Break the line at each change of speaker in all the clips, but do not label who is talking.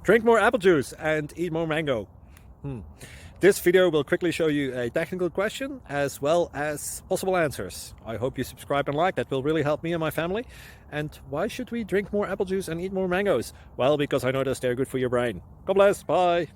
Drink more apple juice and eat more mango. This video will quickly show you a technical question as well as possible answers. I hope you subscribe and like, that will really help me and my family. And why should we drink more apple juice and eat more mangoes? Well, because I noticed they're good for your brain. God bless, bye!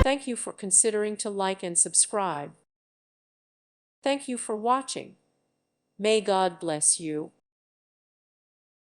Thank you for considering to like and subscribe. Thank you for watching. May God bless you.